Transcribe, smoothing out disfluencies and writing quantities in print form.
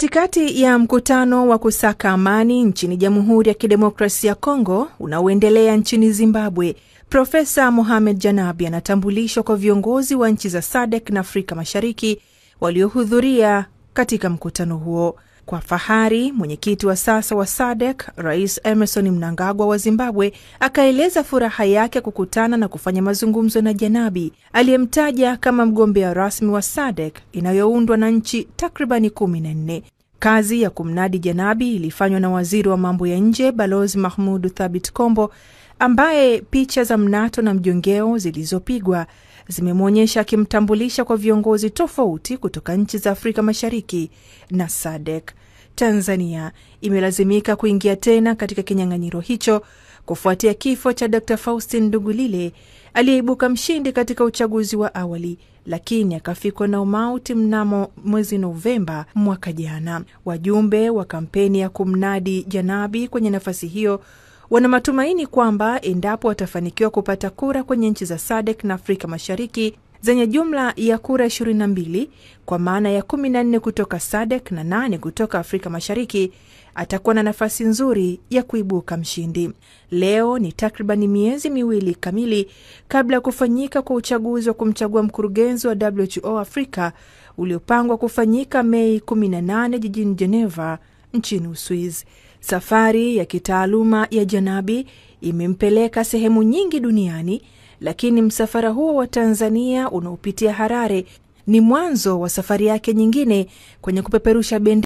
Katikati ya mkutano wa kusaka amani nchini Jamhuri ya Kidemokrasia ya Kongo unaoendelea nchini Zimbabwe, Profesa Mohamed Janabi anatambulishwa kwa viongozi wa nchi za SADC na Afrika Mashariki waliohudhuria katika mkutano huo. Kwa fahari, mwenyekiti wa sasa wa SADC, Rais Emmerson Mnangagwa wa Zimbabwe, akaeleza furaha yake kukutana na kufanya mazungumzo na Janabi, aliyemtaja kama mgombea rasmi wa SADC inayoundwa na nchi takribani 14. Kazi ya kumnadi Janabi ilifanywa na waziri wa mambo ya nje Balozi Mahmoud Thabit Kombo, ambaye picha za mnato na mjongeo zilizopigwa zimemwonyesha akimtambulisha kwa viongozi tofauti kutoka nchi za Afrika Mashariki na SADC. Tanzania imelazimika kuingia tena katika kinyang'anyiro hicho kufuatia kifo cha Dr. Faustin Ndugulile aliyeibuka mshindi katika uchaguzi wa awali, lakini akafikwa na umauti mnamo mwezi Novemba mwaka jana. Wajumbe wa kampeni ya kumnadi Janabi kwenye nafasi hiyo wana matumaini kwamba endapo watafanikiwa kupata kura kwenye nchi za SADC na Afrika Mashariki zenye jumla ya kura 22, kwa maana ya 14 kutoka SADC na 8 kutoka Afrika Mashariki, atakuwa na nafasi nzuri ya kuibuka mshindi. Leo ni takribani miezi miwili kamili kabla ya kufanyika kwa uchaguzi wa kumchagua mkurugenzi wa WHO Afrika uliopangwa kufanyika Mei 18 jijini Geneva nchini Uswizi. Safari ya kitaaluma ya Janabi imempeleka sehemu nyingi duniani, lakini msafara huo wa Tanzania unaopitia Harare ni mwanzo wa safari yake nyingine kwenye kupeperusha bendera